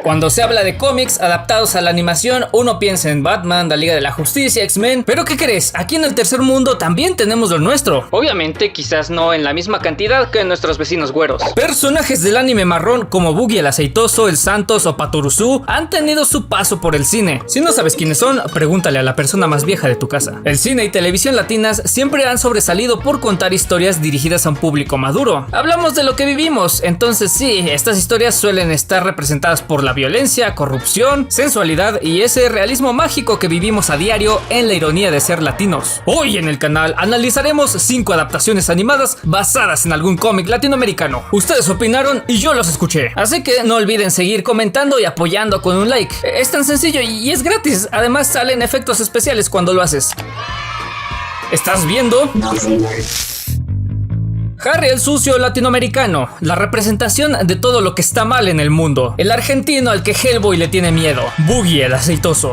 Cuando se habla de cómics adaptados a la animación, uno piensa en Batman, la Liga de la Justicia, X-Men, pero ¿qué crees? Aquí en el tercer mundo también tenemos lo nuestro. Obviamente, quizás no en la misma cantidad que nuestros vecinos güeros. Personajes del anime marrón como Buggy el Aceitoso, el Santos o Patoruzú han tenido su paso por el cine. Si no sabes quiénes son, pregúntale a la persona más vieja de tu casa. El cine y televisión latinas siempre han sobresalido por contar historias dirigidas a un público maduro. Hablamos de lo que vivimos, entonces sí, estas historias suelen estar representadas por la violencia, corrupción, sensualidad y ese realismo mágico que vivimos a diario en la ironía de ser latinos. Hoy en el canal analizaremos 5 adaptaciones animadas basadas en algún cómic latinoamericano. Ustedes opinaron y yo los escuché, así que no olviden seguir comentando y apoyando con un like. Es tan sencillo y es gratis, además salen efectos especiales cuando lo haces. ¿Estás viendo? Harry el Sucio latinoamericano, la representación de todo lo que está mal en el mundo. El argentino al que Hellboy le tiene miedo. Buggy el Aceitoso.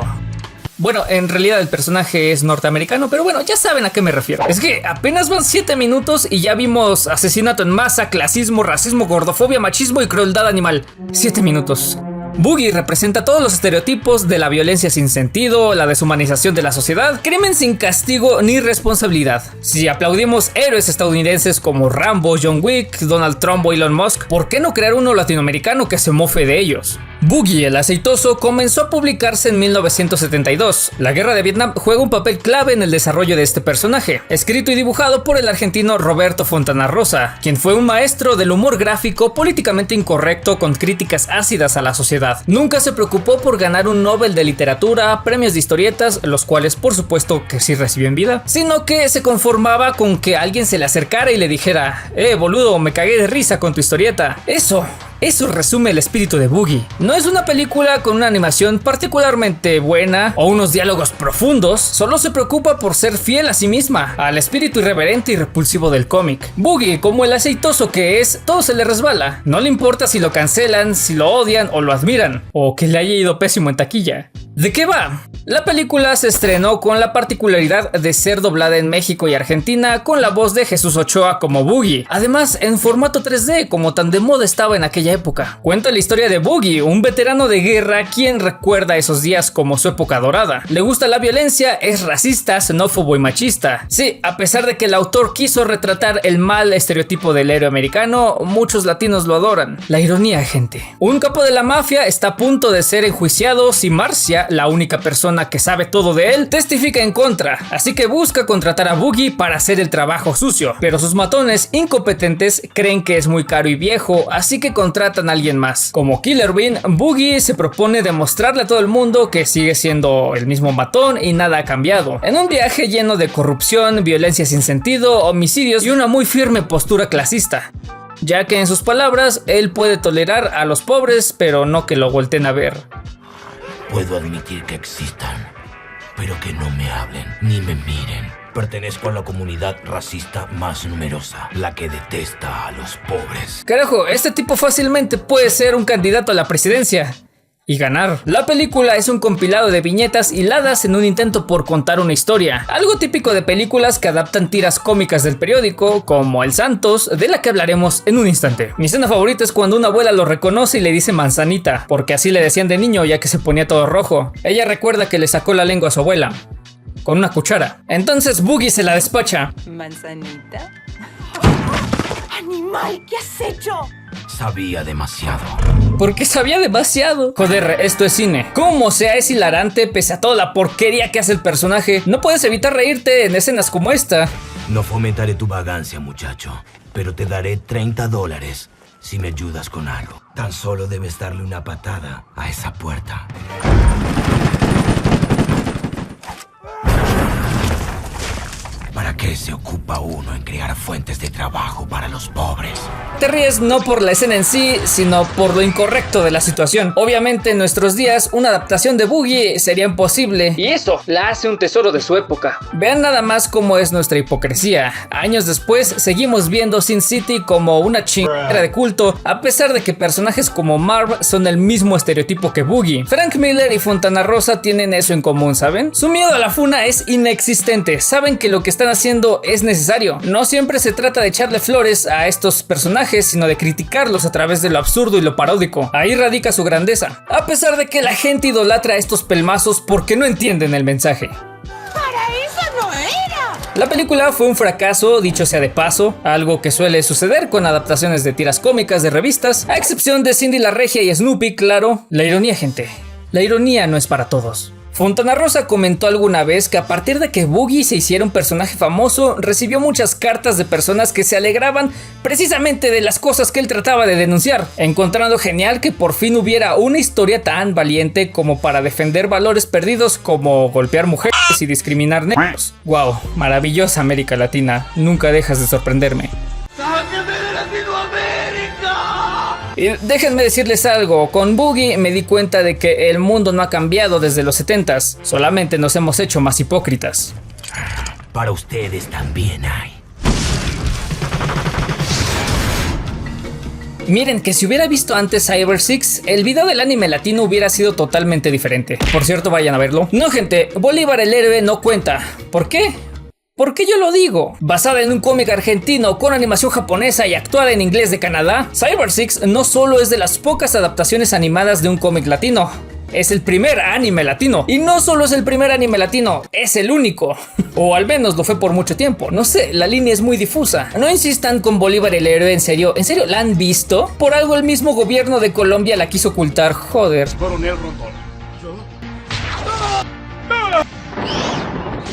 Bueno, en realidad el personaje es norteamericano, pero bueno, ya saben a qué me refiero. Es que apenas van 7 minutos y ya vimos asesinato en masa, clasismo, racismo, gordofobia, machismo y crueldad animal. 7 minutos. Buggy representa todos los estereotipos de la violencia sin sentido, la deshumanización de la sociedad, crimen sin castigo ni responsabilidad. Si aplaudimos héroes estadounidenses como Rambo, John Wick, Donald Trump o Elon Musk, ¿por qué no crear uno latinoamericano que se mofe de ellos? Buggy el Aceitoso comenzó a publicarse en 1972. La guerra de Vietnam juega un papel clave en el desarrollo de este personaje, escrito y dibujado por el argentino Roberto Fontana Rosa, quien fue un maestro del humor gráfico políticamente incorrecto con críticas ácidas a la sociedad. Nunca se preocupó por ganar un Nobel de literatura, premios de historietas, los cuales por supuesto que sí recibió en vida, sino que se conformaba con que alguien se le acercara y le dijera: boludo, me cagué de risa con tu historieta. Eso resume el espíritu de Buggy. No es una película con una animación particularmente buena o unos diálogos profundos, solo se preocupa por ser fiel a sí misma, al espíritu irreverente y repulsivo del cómic. Buggy, como el aceitoso que es, todo se le resbala. No le importa si lo cancelan, si lo odian o lo admiran, o que le haya ido pésimo en taquilla. ¿De qué va? La película se estrenó con la particularidad de ser doblada en México y Argentina con la voz de Jesús Ochoa como Buggy, además en formato 3D como tan de moda estaba en aquella época. Cuenta la historia de Buggy, un veterano de guerra quien recuerda esos días como su época dorada. Le gusta la violencia, es racista, xenófobo y machista. Sí, a pesar de que el autor quiso retratar el mal estereotipo del héroe americano, muchos latinos lo adoran. La ironía, gente. Un capo de la mafia está a punto de ser enjuiciado si Marcia, la única persona que sabe todo de él, testifica en contra, así que busca contratar a Buggy para hacer el trabajo sucio, pero sus matones incompetentes creen que es muy caro y viejo, así que contratan a alguien más. Como Killer Bean, Buggy se propone demostrarle a todo el mundo que sigue siendo el mismo matón y nada ha cambiado, en un viaje lleno de corrupción, violencia sin sentido, homicidios y una muy firme postura clasista, ya que en sus palabras, él puede tolerar a los pobres, pero no que lo volteen a ver. Puedo admitir que existan, pero que no me hablen ni me miren. Pertenezco a la comunidad racista más numerosa, la que detesta a los pobres. Carajo, este tipo fácilmente puede ser un candidato a la presidencia y ganar. La película es un compilado de viñetas hiladas en un intento por contar una historia, algo típico de películas que adaptan tiras cómicas del periódico, como El Santos, de la que hablaremos en un instante. Mi escena favorita es cuando una abuela lo reconoce y le dice manzanita, porque así le decían de niño ya que se ponía todo rojo. Ella recuerda que le sacó la lengua a su abuela con una cuchara. Entonces Buggy se la despacha. ¿Manzanita? ¡Animal! ¿Qué has hecho? Sabía demasiado. ¿Por qué sabía demasiado? Joder, esto es cine. ¿Cómo sea es hilarante pese a toda la porquería que hace el personaje? No puedes evitar reírte en escenas como esta. No fomentaré tu vagancia, muchacho, pero te daré $30 si me ayudas con algo. Tan solo debes darle una patada a esa puerta. ¿Para qué se ocupa uno en crear fuentes de trabajo para los pobres? Te ríes no por la escena en sí, sino por lo incorrecto de la situación. Obviamente en nuestros días una adaptación de Buggy sería imposible. Y eso la hace un tesoro de su época. Vean nada más cómo es nuestra hipocresía. Años después seguimos viendo Sin City como una chingadera de culto, a pesar de que personajes como Marv son el mismo estereotipo que Buggy. Frank Miller y Fontana Rosa tienen eso en común, ¿saben? Su miedo a la funa es inexistente. Saben que lo que están haciendo haciendo es necesario. No siempre se trata de echarle flores a estos personajes, sino de criticarlos a través de lo absurdo y lo paródico. Ahí radica su grandeza, a pesar de que la gente idolatra a estos pelmazos porque no entienden el mensaje. La película fue un fracaso, dicho sea de paso, algo que suele suceder con adaptaciones de tiras cómicas de revistas, a excepción de Cindy la Regia y Snoopy, claro. La ironía, gente, la ironía no es para todos. Fontana Rosa comentó alguna vez que a partir de que Boogie se hiciera un personaje famoso, recibió muchas cartas de personas que se alegraban precisamente de las cosas que él trataba de denunciar, encontrando genial que por fin hubiera una historia tan valiente como para defender valores perdidos como golpear mujeres y discriminar negros. Wow, maravillosa América Latina, nunca dejas de sorprenderme. Y déjenme decirles algo, con Boogie me di cuenta de que el mundo no ha cambiado desde los 70s, solamente nos hemos hecho más hipócritas. Para ustedes también hay. Miren, que si hubiera visto antes Cyber Six, el video del anime latino hubiera sido totalmente diferente. Por cierto, vayan a verlo. No, gente, Bolívar el héroe no cuenta. ¿Por qué? ¿Por qué yo lo digo? Basada en un cómic argentino con animación japonesa y actuada en inglés de Canadá, Cyber Six no solo es de las pocas adaptaciones animadas de un cómic latino, es el primer anime latino. Y no solo es el primer anime latino, es el único. O al menos lo fue por mucho tiempo. No sé, la línea es muy difusa. No insistan con Bolívar el héroe, en serio. ¿En serio la han visto? Por algo el mismo gobierno de Colombia la quiso ocultar, joder. Coronel Rondón.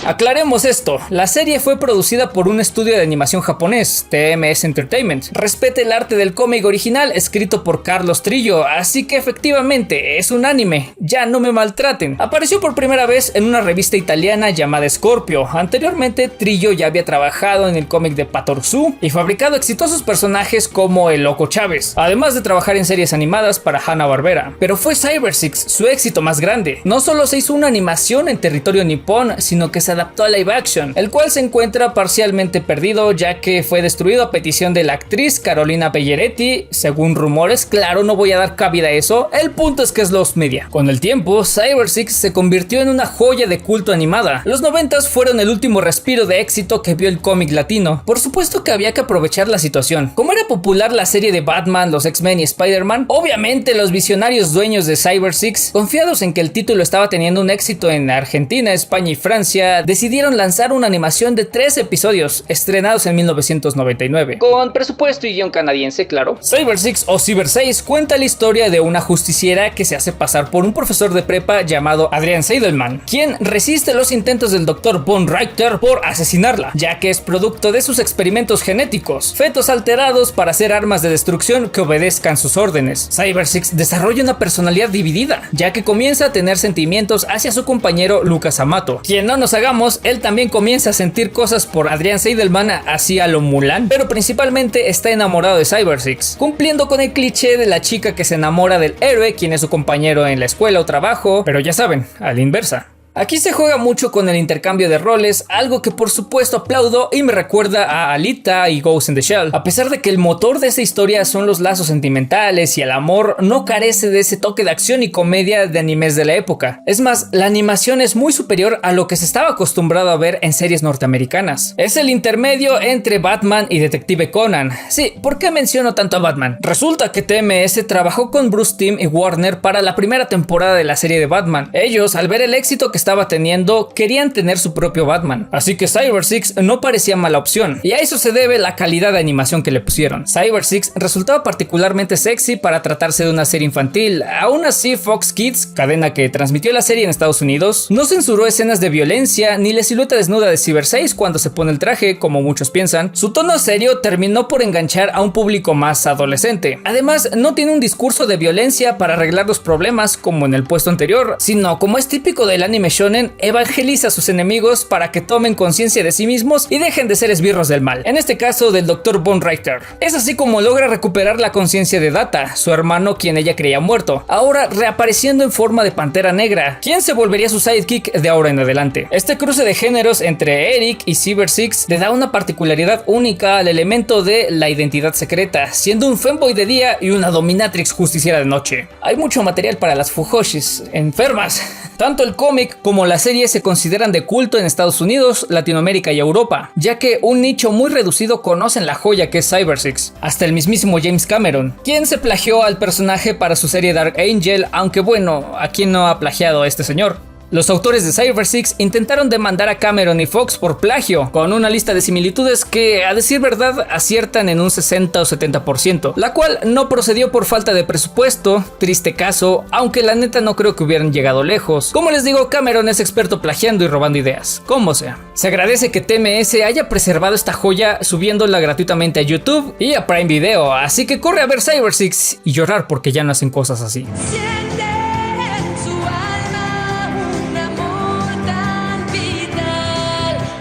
Aclaremos esto, la serie fue producida por un estudio de animación japonés, TMS Entertainment. Respete el arte del cómic original escrito por Carlos Trillo, así que efectivamente es un anime, ya no me maltraten. Apareció por primera vez en una revista italiana llamada Scorpio. Anteriormente Trillo ya había trabajado en el cómic de Patorzu y fabricado exitosos personajes como el Loco Chávez, además de trabajar en series animadas para Hanna-Barbera. Pero fue Cyber Six su éxito más grande. No solo se hizo una animación en territorio nipón, sino que se adaptó a live action, el cual se encuentra parcialmente perdido ya que fue destruido a petición de la actriz Carolina Pelleretti, según rumores. Claro, no voy a dar cabida a eso, el punto es que es Lost Media. Con el tiempo, Cyber Six se convirtió en una joya de culto animada. Los 90s fueron el último respiro de éxito que vio el cómic latino. Por supuesto que había que aprovechar la situación. Como era popular la serie de Batman, los X-Men y Spider-Man, obviamente los visionarios dueños de Cyber Six, confiados en que el título estaba teniendo un éxito en Argentina, España y Francia, decidieron lanzar una animación de 3 episodios, estrenados en 1999. Con presupuesto y guión canadiense, claro. Cyber Six o Cyber 6 cuenta la historia de una justiciera que se hace pasar por un profesor de prepa llamado Adrian Seidelman, quien resiste los intentos del Dr. Von Richter por asesinarla, ya que es producto de sus experimentos genéticos, fetos alterados para hacer armas de destrucción que obedezcan sus órdenes. Cyber Six desarrolla una personalidad dividida, ya que comienza a tener sentimientos hacia su compañero Lucas Amato, quien no nos hagamos, él también comienza a sentir cosas por Adrian Seidelman así a lo Mulan, pero principalmente está enamorado de Cyber Six, cumpliendo con el cliché de la chica que se enamora del héroe, quien es su compañero en la escuela o trabajo, pero ya saben, a la inversa. Aquí se juega mucho con el intercambio de roles, algo que por supuesto aplaudo y me recuerda a Alita y Ghost in the Shell. A pesar de que el motor de esta historia son los lazos sentimentales y el amor, no carece de ese toque de acción y comedia de animes de la época. Es más, la animación es muy superior a lo que se estaba acostumbrado a ver en series norteamericanas. Es el intermedio entre Batman y Detective Conan. Sí, ¿por qué menciono tanto a Batman? Resulta que TMS trabajó con Bruce Timm y Warner para la primera temporada de la serie de Batman. Ellos, al ver el éxito que estaba teniendo, querían tener su propio Batman, así que Cyber Six no parecía mala opción, y a eso se debe la calidad de animación que le pusieron. Cyber Six resultaba particularmente sexy para tratarse de una serie infantil. Aún así, Fox Kids, cadena que transmitió la serie en Estados Unidos, no censuró escenas de violencia ni la silueta desnuda de Cyber 6 cuando se pone el traje, como muchos piensan. Su tono serio terminó por enganchar a un público más adolescente. Además, no tiene un discurso de violencia para arreglar los problemas como en el puesto anterior, sino, como es típico del anime shonen, evangeliza a sus enemigos para que tomen conciencia de sí mismos y dejen de ser esbirros del mal, en este caso del Dr. Von Richter. Es así como logra recuperar la conciencia de Data, su hermano quien ella creía muerto, ahora reapareciendo en forma de Pantera Negra, quien se volvería su sidekick de ahora en adelante. Este cruce de géneros entre Eric y Cyber Six le da una particularidad única al elemento de la identidad secreta, siendo un femboy de día y una dominatrix justiciera de noche. Hay mucho material para las fujoshis enfermas. Tanto el cómic como la serie se consideran de culto en Estados Unidos, Latinoamérica y Europa, ya que un nicho muy reducido conocen la joya que es Cyber Six, hasta el mismísimo James Cameron, quien se plagió al personaje para su serie Dark Angel, aunque bueno, ¿a quién no ha plagiado a este señor? Los autores de Cyber Six intentaron demandar a Cameron y Fox por plagio, con una lista de similitudes que, a decir verdad, aciertan en un 60 o 70%, la cual no procedió por falta de presupuesto, triste caso, aunque la neta no creo que hubieran llegado lejos. Como les digo, Cameron es experto plagiando y robando ideas, como sea. Se agradece que TMS haya preservado esta joya subiéndola gratuitamente a YouTube y a Prime Video, así que corre a ver Cyber Six y llorar porque ya no hacen cosas así.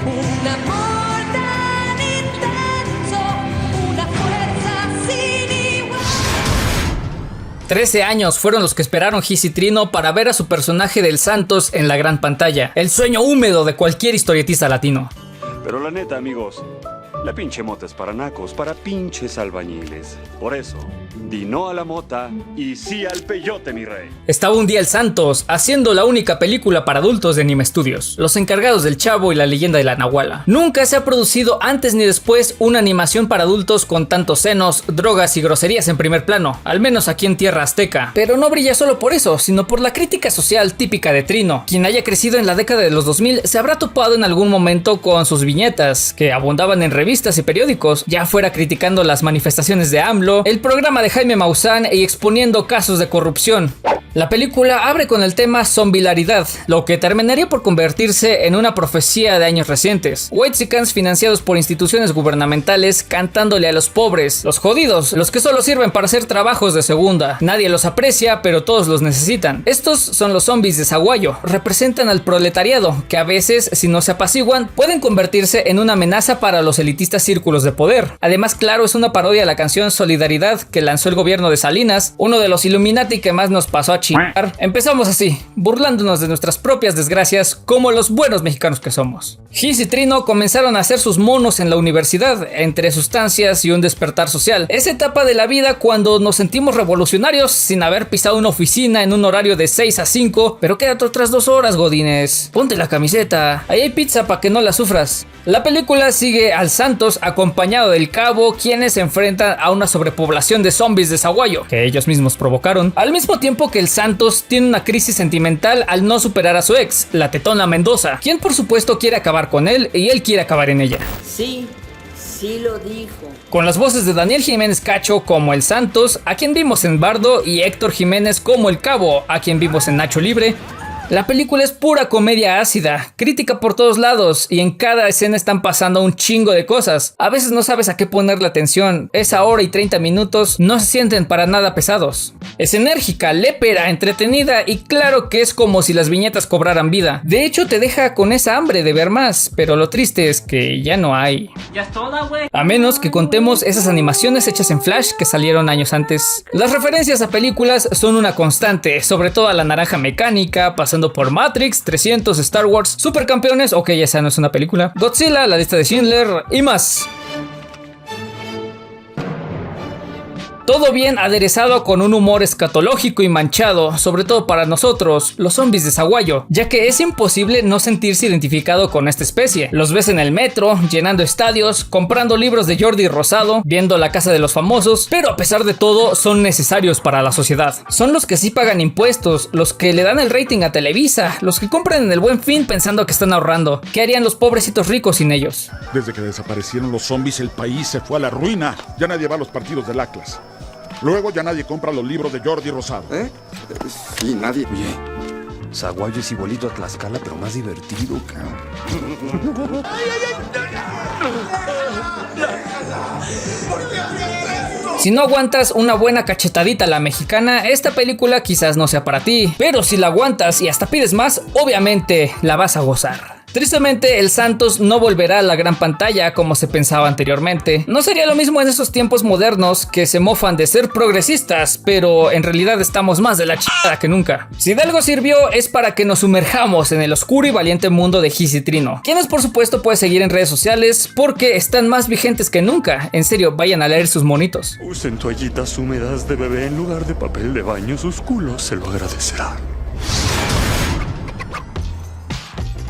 Un amor tan intenso, una fuerza sin igual. 13 años fueron los que esperaron Giz y Trino para ver a su personaje del Santos en la gran pantalla, el sueño húmedo de cualquier historietista latino. Pero la neta, amigos, la pinche mota es para nacos, para pinches albañiles. Por eso, di no a la mota y sí al peyote, mi rey. Estaba un día el Santos haciendo la única película para adultos de Anime Studios, los encargados del Chavo y la leyenda de la Nahuala. Nunca se ha producido antes ni después una animación para adultos con tantos senos, drogas y groserías en primer plano, al menos aquí en tierra azteca. Pero no brilla solo por eso, sino por la crítica social típica de Trino. Quien haya crecido en la década de los 2000 se habrá topado en algún momento con sus viñetas, que abundaban en revistas y periódicos, ya fuera criticando las manifestaciones de AMLO, el programa de Jaime Maussan y exponiendo casos de corrupción. La película abre con el tema zombilaridad, lo que terminaría por convertirse en una profecía de años recientes. Whitexicans financiados por instituciones gubernamentales cantándole a los pobres, los jodidos, los que solo sirven para hacer trabajos de segunda. Nadie los aprecia, pero todos los necesitan. Estos son los zombies de Zaguayo, representan al proletariado, que a veces, si no se apaciguan, pueden convertirse en una amenaza para los elitistas círculos de poder. Además, claro, es una parodia a la canción Solidaridad que lanzó el gobierno de Salinas, uno de los Illuminati que más nos pasó a chingar. Empezamos así, burlándonos de nuestras propias desgracias como los buenos mexicanos que somos. Giz y Trino comenzaron a hacer sus monos en la universidad, entre sustancias y un despertar social. Esa etapa de la vida cuando nos sentimos revolucionarios sin haber pisado una oficina en un horario de 6 a 5, pero quédate otras 2 horas, godines. Ponte la camiseta, ahí hay pizza para que no la sufras. La película sigue al Santos acompañado del Cabo, quienes se enfrentan a una sobrepoblación de zombies de Zaguayo, que ellos mismos provocaron, al mismo tiempo que el Santos tiene una crisis sentimental al no superar a su ex, la tetona Mendoza, quien por supuesto quiere acabar con él y él quiere acabar en ella. Sí lo dijo. Con las voces de Daniel Jiménez Cacho como el Santos, a quien vimos en Bardo, y Héctor Jiménez como el Cabo, a quien vimos en Nacho Libre. La película es pura comedia ácida, crítica por todos lados y en cada escena están pasando un chingo de cosas. A veces no sabes a qué ponerle atención, esa hora y 30 minutos no se sienten para nada pesados. Es enérgica, lépera, entretenida y claro que es como si las viñetas cobraran vida. De hecho te deja con esa hambre de ver más, pero lo triste es que ya no hay. Ya es toda, güey. A menos que contemos esas animaciones hechas en Flash que salieron años antes. Las referencias a películas son una constante, sobre todo a La Naranja Mecánica, pasando por Matrix, 300, Star Wars, Supercampeones, ok, esa no es una película, Godzilla, La Lista de Schindler y más. Todo bien aderezado con un humor escatológico y manchado, sobre todo para nosotros, los zombies de Zaguayo, ya que es imposible no sentirse identificado con esta especie. Los ves en el metro, llenando estadios, comprando libros de Jordi Rosado, viendo La Casa de los Famosos, pero a pesar de todo son necesarios para la sociedad. Son los que sí pagan impuestos, los que le dan el rating a Televisa, los que compran en el Buen Fin pensando que están ahorrando. ¿Qué harían los pobrecitos ricos sin ellos? Desde que desaparecieron los zombies, el país se fue a la ruina. Ya nadie va a los partidos del Atlas. Luego ya nadie compra los libros de Jordi Rosado. Sí, nadie. Oye, Zaguayo es igualito a Tlaxcala, pero más divertido, cabrón. Si no aguantas una buena cachetadita a la mexicana, esta película quizás no sea para ti. Pero si la aguantas y hasta pides más, obviamente la vas a gozar. Tristemente, el Santos no volverá a la gran pantalla como se pensaba anteriormente. No sería lo mismo en esos tiempos modernos que se mofan de ser progresistas, pero en realidad estamos más de la chingada que nunca. Si de algo sirvió es para que nos sumerjamos en el oscuro y valiente mundo de Giz y Trino, quienes por supuesto puedes seguir en redes sociales porque están más vigentes que nunca. En serio, vayan a leer sus monitos. Usen toallitas húmedas de bebé en lugar de papel de baño, sus culos se lo agradecerán.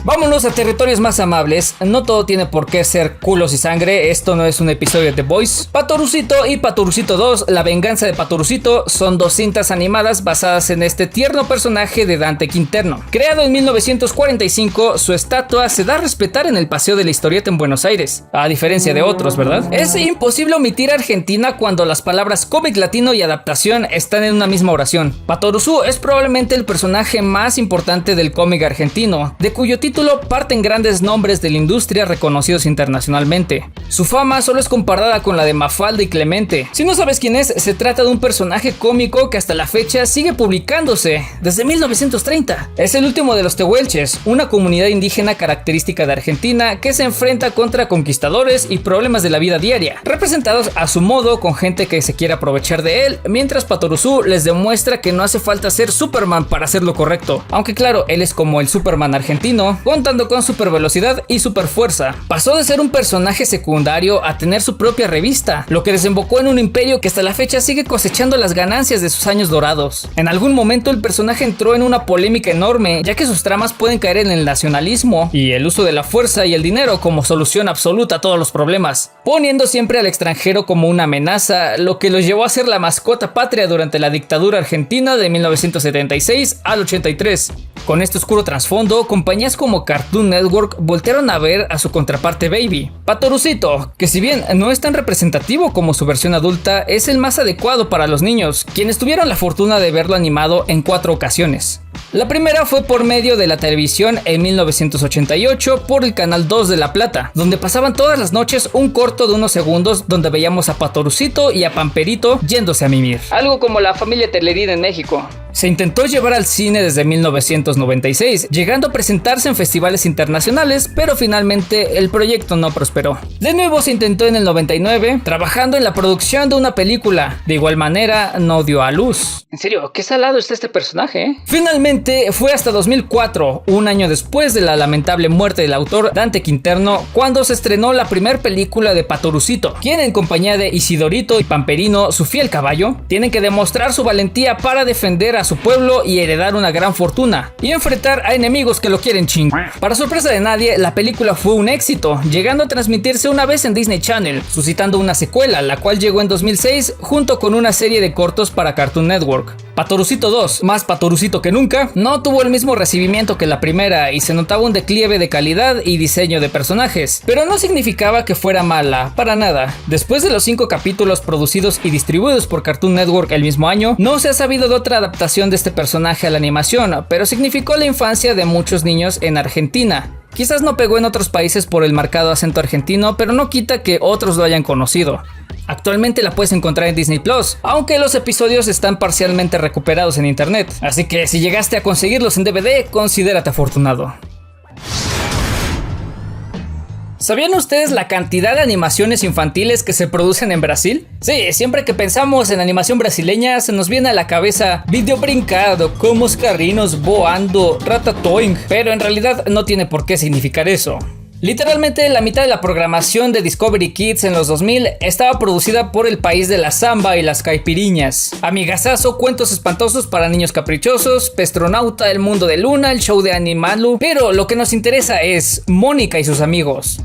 Vámonos a territorios más amables. No todo tiene por qué ser culos y sangre. Esto no es un episodio de The Boys. Patorucito y Patorucito 2, La venganza de Patorucito, son dos cintas animadas basadas en este tierno personaje de Dante Quinterno. Creado en 1945, su estatua se da a respetar en el Paseo de la Historieta en Buenos Aires, a diferencia de otros, ¿verdad? Es imposible omitir a Argentina cuando las palabras cómic latino y adaptación están en una misma oración. Patoruzú es probablemente el personaje más importante del cómic argentino, de cuyo título parten grandes nombres de la industria reconocidos internacionalmente. Su fama solo es comparada con la de Mafalda y Clemente. Si no sabes quién es, se trata de un personaje cómico que hasta la fecha sigue publicándose, desde 1930. Es el último de los tehuelches, una comunidad indígena característica de Argentina que se enfrenta contra conquistadores y problemas de la vida diaria, representados a su modo con gente que se quiere aprovechar de él, mientras Patoruzú les demuestra que no hace falta ser Superman para hacer lo correcto. Aunque claro, él es como el Superman argentino, contando con super velocidad y super fuerza. Pasó de ser un personaje secundario a tener su propia revista, lo que desembocó en un imperio que hasta la fecha sigue cosechando las ganancias de sus años dorados. En algún momento el personaje entró en una polémica enorme, ya que sus tramas pueden caer en el nacionalismo y el uso de la fuerza y el dinero como solución absoluta a todos los problemas, poniendo siempre al extranjero como una amenaza, lo que los llevó a ser la mascota patria durante la dictadura argentina de 1976 al 83. Con este oscuro trasfondo, compañías como Cartoon Network voltearon a ver a su contraparte Baby. Patorucito, que si bien no es tan representativo como su versión adulta, es el más adecuado para los niños, quienes tuvieron la fortuna de verlo animado en 4 ocasiones. La primera fue por medio de la televisión en 1988 por el canal 2 de La Plata, donde pasaban todas las noches un corto de unos segundos donde veíamos a Patorucito y a Pamperito yéndose a mimir. Algo como la familia Telerín en México. Se intentó llevar al cine desde 1996, llegando a presentarse en festivales internacionales, pero finalmente el proyecto no prosperó. De nuevo se intentó en el 99, trabajando en la producción de una película. De igual manera, no dio a luz. En serio, qué salado está este personaje, ¿eh? Finalmente, fue hasta 2004, un año después de la lamentable muerte del autor Dante Quinterno, cuando se estrenó la primera película de Patorucito, quien en compañía de Isidorito y Pamperino, su fiel caballo, tienen que demostrar su valentía para defender a su pueblo y heredar una gran fortuna, y enfrentar a enemigos que lo quieren chingar. Para sorpresa de nadie, la película fue un éxito, llegando a transmitirse una vez en Disney Channel, suscitando una secuela, la cual llegó en 2006 junto con una serie de cortos para Cartoon Network. Patorucito 2, más Patorucito que nunca, no tuvo el mismo recibimiento que la primera y se notaba un declive de calidad y diseño de personajes, pero no significaba que fuera mala, para nada. Después de los 5 capítulos producidos y distribuidos por Cartoon Network el mismo año, no se ha sabido de otra adaptación de este personaje a la animación, pero significó la infancia de muchos niños en Argentina. Quizás no pegó en otros países por el marcado acento argentino, pero no quita que otros lo hayan conocido. Actualmente la puedes encontrar en Disney Plus, aunque los episodios están parcialmente recuperados en internet, así que si llegaste a conseguirlos en DVD, considérate afortunado. ¿Sabían ustedes la cantidad de animaciones infantiles que se producen en Brasil? Sí, siempre que pensamos en animación brasileña se nos viene a la cabeza Video Brincado, Como os Carrinos, Voando, Ratatouille, pero en realidad no tiene por qué significar eso. Literalmente la mitad de la programación de Discovery Kids en los 2000 estaba producida por el país de la samba y las caipiriñas. Amigasazo, Cuentos espantosos para niños caprichosos, Pestronauta, El mundo de Luna, el show de Animalu, pero lo que nos interesa es Mónica y sus amigos.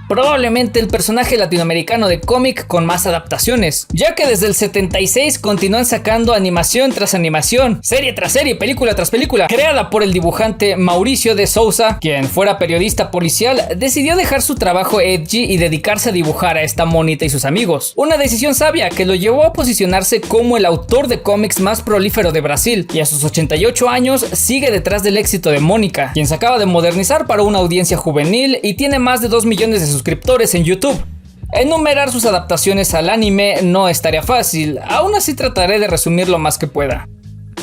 Probablemente el personaje latinoamericano de cómic con más adaptaciones, ya que desde el 76 continúan sacando animación tras animación, serie tras serie, película tras película, creada por el dibujante Mauricio de Souza, quien fuera periodista policial, decidió dejar su trabajo edgy y dedicarse a dibujar a esta monita y sus amigos. Una decisión sabia que lo llevó a posicionarse como el autor de cómics más prolífero de Brasil, y a sus 88 años sigue detrás del éxito de Mónica, quien se acaba de modernizar para una audiencia juvenil y tiene más de 2 millones de suscriptores en YouTube. Enumerar sus adaptaciones al anime no es tarea fácil, aún así trataré de resumir lo más que pueda.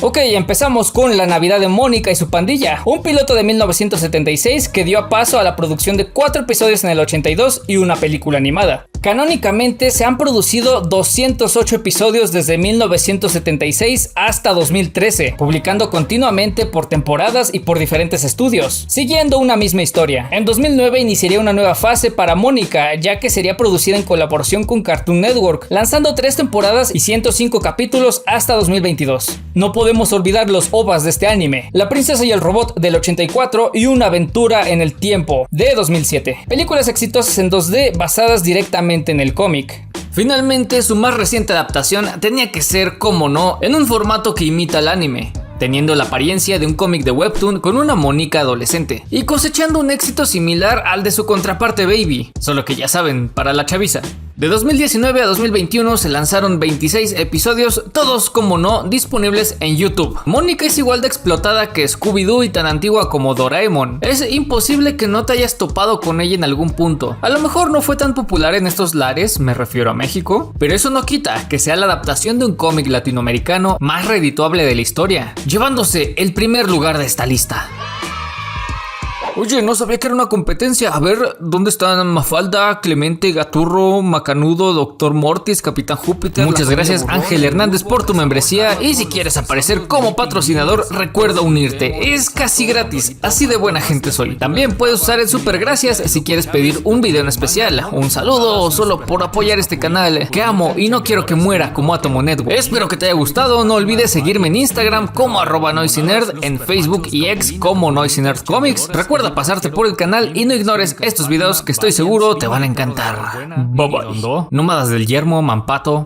Ok, empezamos con La Navidad de Mónica y su pandilla, un piloto de 1976 que dio paso a la producción de 4 episodios en el 82 y una película animada. Canónicamente se han producido 208 episodios desde 1976 hasta 2013, publicando continuamente por temporadas y por diferentes estudios, siguiendo una misma historia. En 2009 iniciaría una nueva fase para Mónica, ya que sería producida en colaboración con Cartoon Network, lanzando 3 temporadas y 105 capítulos hasta 2022. No podemos olvidar los OVAs de este anime: La princesa y el robot del 84 y Una aventura en el tiempo de 2007. Películas exitosas en 2D basadas directamente en el cómic. Finalmente, su más reciente adaptación tenía que ser, como no, en un formato que imita al anime, teniendo la apariencia de un cómic de webtoon con una Mónica adolescente y cosechando un éxito similar al de su contraparte Baby, solo que ya saben, para la chaviza. De 2019 a 2021 se lanzaron 26 episodios, todos como no disponibles en YouTube. Mónica es igual de explotada que Scooby-Doo y tan antigua como Doraemon. Es imposible que no te hayas topado con ella en algún punto. A lo mejor no fue tan popular en estos lares, me refiero a México, pero eso no quita que sea la adaptación de un cómic latinoamericano más redituable de la historia, llevándose el primer lugar de esta lista. Oye, no sabía que era una competencia. A ver, ¿dónde están Mafalda, Clemente, Gaturro, Macanudo, Doctor Mortis, Capitán Júpiter? Muchas gracias, Ángel Hernández, por tu membresía. Y si quieres aparecer como patrocinador, recuerda unirte. Es casi gratis, así de buena gente soy. También puedes usar el super gracias si quieres pedir un video en especial, un saludo o solo por apoyar este canal que amo y no quiero que muera como Atomo Network. Espero que te haya gustado. No olvides seguirme en Instagram como @NoisyNerd, en Facebook y X como NoisyNerd Comics. Recuerda pasarte por el canal y no ignores estos videos que estoy seguro te van a encantar. Bye bye. Nómadas del Yermo, Mampato.